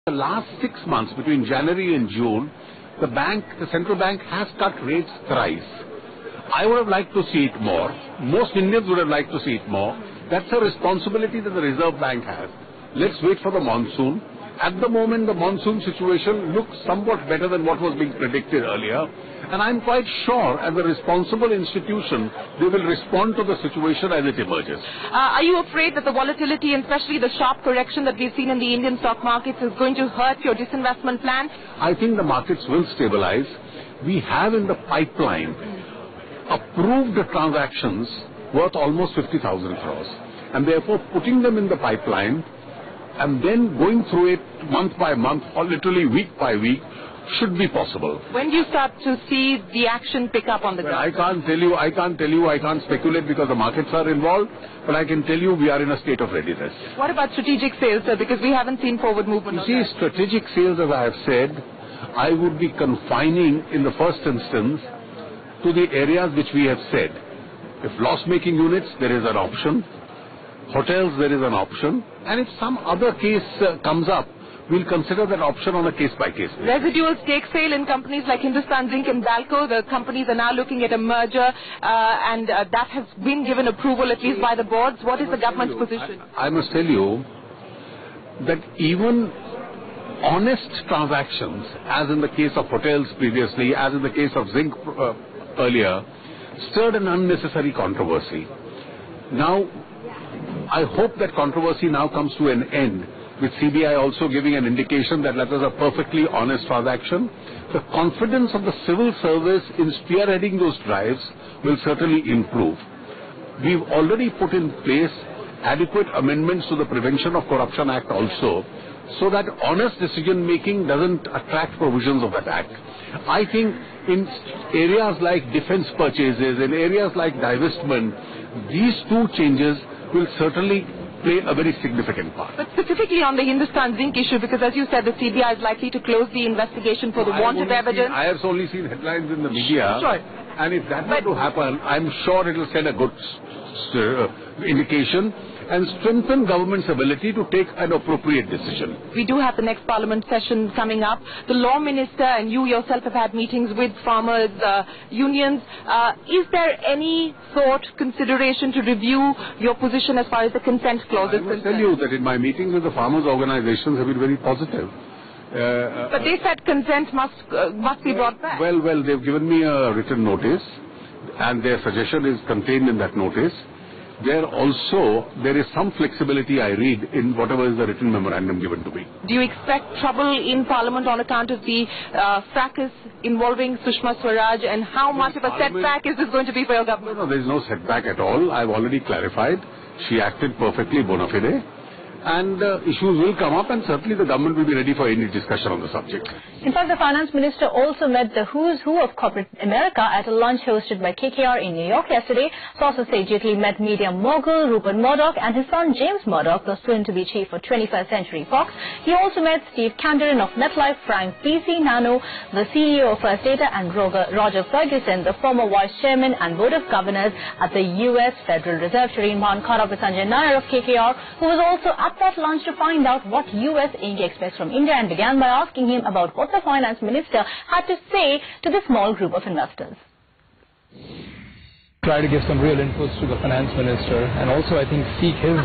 The last 6 months, between January and June, the central bank has cut rates thrice. I would have liked to see it more. Most Indians would have liked to see it more. That's a responsibility that the Reserve Bank has. Let's wait for the monsoon. At the moment, the monsoon situation looks somewhat better than what was being predicted earlier. And I'm quite sure, as a responsible institution, they will respond to the situation as it emerges. Are you afraid that the volatility, and especially the sharp correction that we've seen in the Indian stock markets, is going to hurt your disinvestment plan? I think the markets will stabilize. We have in the pipeline approved transactions worth almost 50,000 crores. And therefore, putting them in the pipeline and then going through it month by month or literally week by week should be possible. When do you start to see the action pick up on the ground? I can't tell you, I can't speculate because the markets are involved, but I can tell you we are in a state of readiness. What about strategic sales, sir? Because we haven't seen forward movement. You see, strategic sales, as I have said, I would be confining in the first instance to the areas which we have said. If loss-making units, there is an option. Hotels, there is an option. And if some other case comes up, we'll consider that option on a case-by-case basis. Residual stake sale in companies like Hindustan Zinc and Balco. The companies are now looking at a merger, and that has been given approval at least by the boards. What is the government's position? I must tell you that even honest transactions, as in the case of hotels previously, as in the case of zinc earlier, stirred an unnecessary controversy. Now, I hope that controversy now comes to an end, with CBI also giving an indication that that was a perfectly honest transaction. The confidence of the civil service in spearheading those drives will certainly improve. We've already put in place adequate amendments to the Prevention of Corruption Act also, so that honest decision-making doesn't attract provisions of that act. I think in areas like defense purchases, in areas like divestment, these two changes will certainly play a very significant part. But specifically on the Hindustan Zinc issue, because as you said, the CBI is likely to close the investigation for the want of evidence. I have only seen headlines in the media. Sure. And if that were to happen, I'm sure it will send a good indication and strengthen government's ability to take an appropriate decision. We do have the next parliament session coming up. The law minister and you yourself have had meetings with farmers' unions. Is there any thought, consideration to review your position as far as the consent clause is concerned? I must tell you that in my meetings with the farmers' organizations have been very positive. But they said consent must be brought back. Well, they've given me a written notice, and their suggestion is contained in that notice. There is some flexibility, I read, in whatever is the written memorandum given to me. Do you expect trouble in Parliament on account of the fracas involving Sushma Swaraj, and how much of a setback is this going to be for your government? No, there is no setback at all. I've already clarified. She acted perfectly bona fide. And issues will come up, and certainly the government will be ready for any discussion on the subject. In fact, the finance minister also met the who's who of corporate America at a lunch hosted by KKR in New York yesterday. Sources say Jaitley met media mogul Rupert Murdoch and his son James Murdoch, the soon-to-be chief of 21st Century Fox. He also met Steve Kandarian of MetLife, Frank PC Nano, the CEO of First Data, and Roger Ferguson, the former vice chairman and board of governors at the U.S. Federal Reserve. Shireen Bhan caught up with Sanjay Nair of KKR, who was also at that lunch to find out what U.S. India expects from India, and began by asking him about what the finance minister had to say to the small group of investors. Try to give some real inputs to the finance minister, and also I think seek his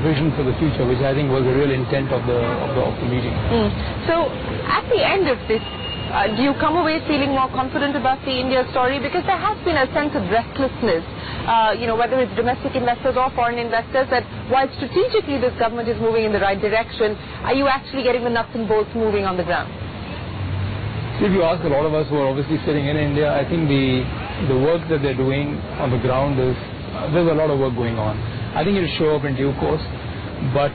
vision for the future, which I think was the real intent of the meeting. So at the end of this, do you come away feeling more confident about the India story? Because there has been a sense of restlessness, whether it's domestic investors or foreign investors, that while strategically this government is moving in the right direction, are you actually getting the nuts and bolts moving on the ground? If you ask a lot of us who are obviously sitting in India, I think the work that they're doing on the ground there's a lot of work going on. I think it'll show up in due course. But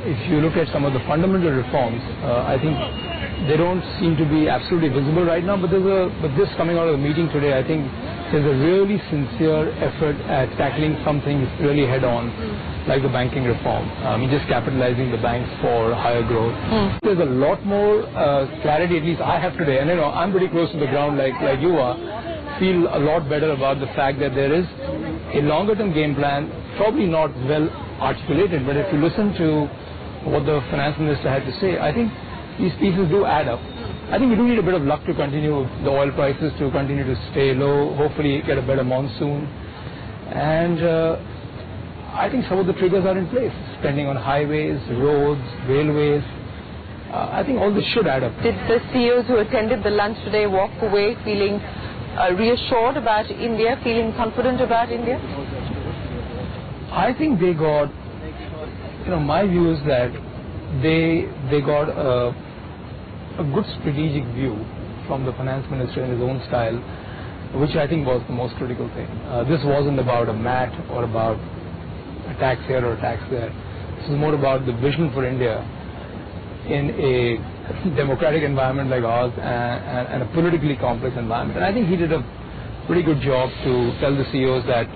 if you look at some of the fundamental reforms, I think they don't seem to be absolutely visible right now. But this coming out of the meeting today, I think there's a really sincere effort at tackling something really head-on, like the banking reform. Just capitalizing the banks for higher growth. There's a lot more clarity, at least I have today. And I'm pretty close to the ground like you are. Feel a lot better about the fact that there is a longer-term game plan, probably not well articulated, but if you listen to what the finance minister had to say, I think these pieces do add up. I think we do need a bit of luck to continue, the oil prices to continue to stay low, hopefully get a better monsoon. And I think some of the triggers are in place, spending on highways, roads, railways. I think all this should add up. Did the CEOs who attended the lunch today walk away feeling reassured about India, feeling confident about India? I think they got, my view is that they got a good strategic view from the finance minister in his own style, which I think was the most critical thing. This wasn't about a mat or about a tax here or a tax there. This is more about the vision for India in a democratic environment like ours and a politically complex environment. And I think he did a pretty good job to tell the CEOs that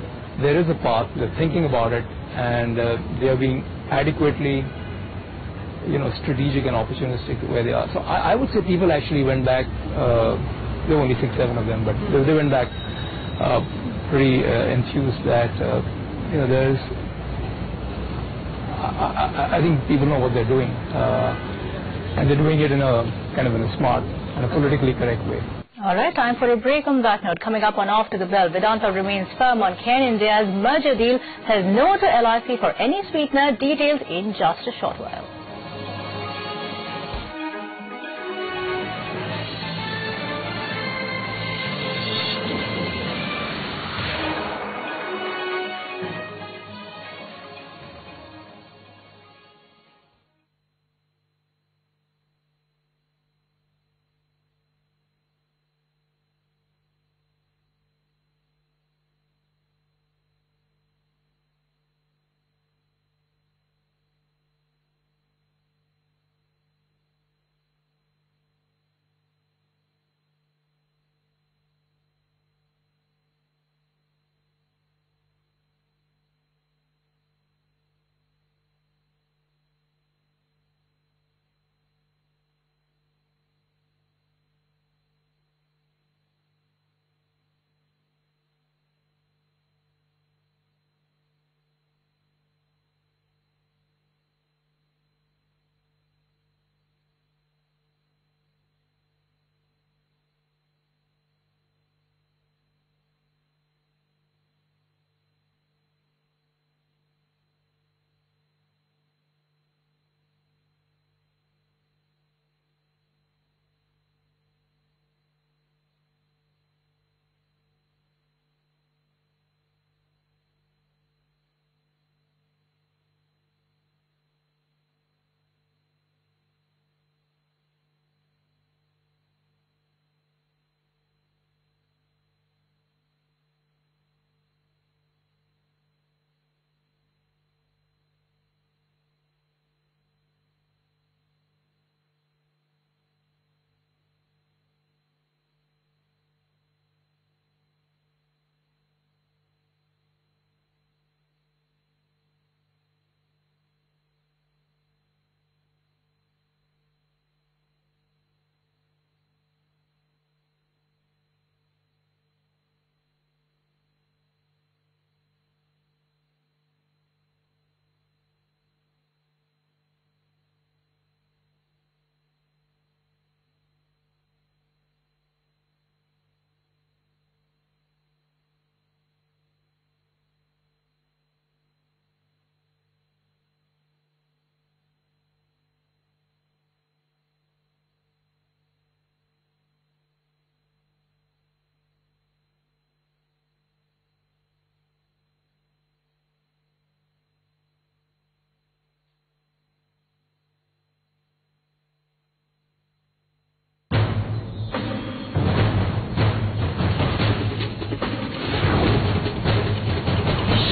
there is a path, they're thinking about it, and they are being adequately strategic and opportunistic where they are. So I would say people actually went back, there were only 6-7 of them, but they went back pretty enthused that, there's, I think people know what they're doing, and they're doing it in a kind of in a smart and a politically correct way. All right, time for a break on that note. Coming up on After the Bell, Vedanta remains firm on Care India's merger deal, says no to LIC for any sweetener. Details in just a short while.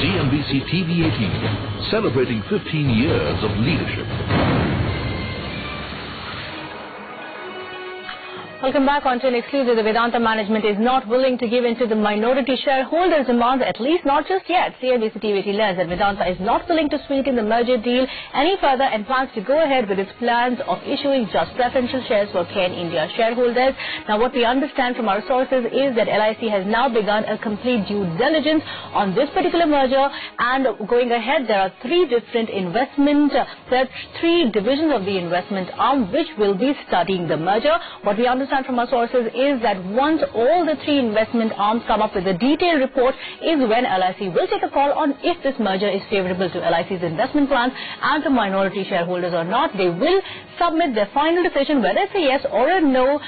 CNBC TV 18, celebrating 15 years of leadership. Welcome back. On to an exclusive. The Vedanta management is not willing to give in to the minority shareholders' demands, at least not just yet. CNBC TV learns that Vedanta is not willing to sweeten the merger deal any further and plans to go ahead with its plans of issuing just preferential shares for Cairn India shareholders. Now, what we understand from our sources is that LIC has now begun a complete due diligence on this particular merger, and going ahead, there are three different three divisions of the investment arm which will be studying the merger. What we understand from our sources is that once all the three investment arms come up with a detailed report is when LIC will take a call on if this merger is favorable to LIC's investment plans and to minority shareholders or not. They will submit their final decision whether it's a yes or a no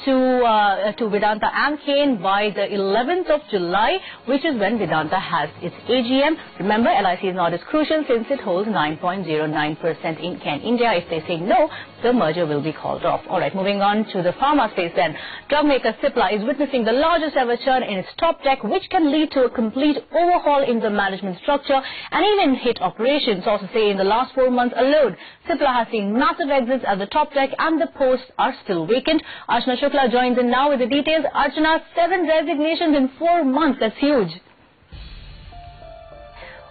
to Vedanta and Cairn by the 11th of July, which is when Vedanta has its AGM. Remember, LIC is not as crucial since it holds 9.09% in Cairn India. If they say no, the merger will be called off. Alright, moving on to the pharma space then. Drug maker Cipla is witnessing the largest ever churn in its top tech, which can lead to a complete overhaul in the management structure and even hit operations. Also say in the last 4 months alone, Cipla has seen massive exits at the top tech and the posts are still vacant. Archana Shukla joins in now with the details. Archana, 7 resignations in 4 months. That's huge.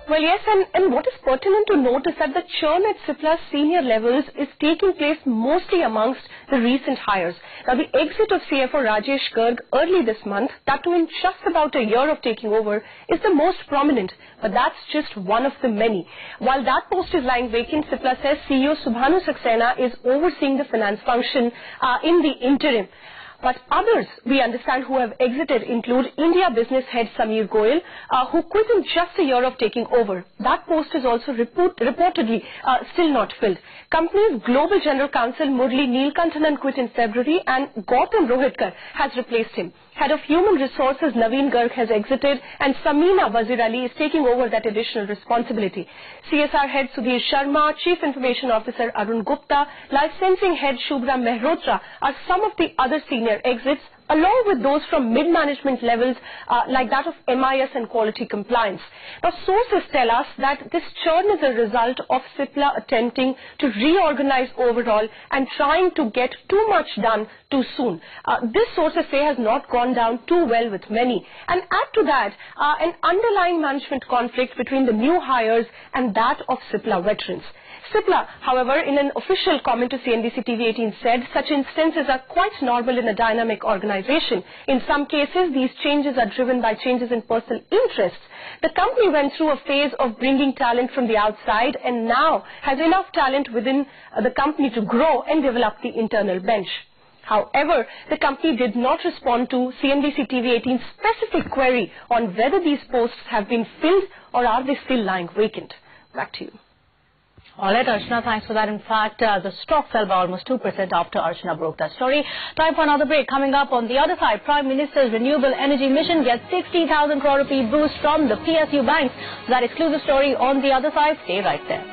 Well, yes, and what is pertinent to note is that the churn at Cipla's senior levels is taking place mostly amongst the recent hires. Now, the exit of CFO Rajesh Garg early this month, that too in just about a year of taking over, is the most prominent, but that's just one of the many. While that post is lying vacant, Cipla says CEO Subhanu Saxena is overseeing the finance function in the interim. But others, we understand, who have exited include India business head Sameer Goyal, who quit in just a year of taking over. That post is also reportedly still not filled. Company's global general counsel Murli Neelkantanan quit in February, and Gautam Rohitkar has replaced him. Head of Human Resources Naveen Garg has exited, and Samina Wazir Ali is taking over that additional responsibility. CSR head Sudhir Sharma, Chief Information Officer Arun Gupta, Licensing head Shubhra Mehrotra are some of the other senior exits, along with those from mid-management levels like that of MIS and quality compliance. Now, sources tell us that this churn is a result of Cipla attempting to reorganize overall and trying to get too much done too soon. This, sources say, has not gone down too well with many. And add to that an underlying management conflict between the new hires and that of Cipla veterans. Cipla, however, in an official comment to CNBC TV 18 said such instances are quite normal in a dynamic organization. In some cases, these changes are driven by changes in personal interests. The company went through a phase of bringing talent from the outside and now has enough talent within the company to grow and develop the internal bench. However, the company did not respond to CNBC TV 18's specific query on whether these posts have been filled or are they still lying vacant. Back to you. All right, Archana, thanks for that. In fact, the stock fell by almost 2% after Archana broke that story. Time for another break. Coming up on the other side, Prime Minister's renewable energy mission gets 60,000 crore rupee boost from the PSU banks. That exclusive story on the other side. Stay right there.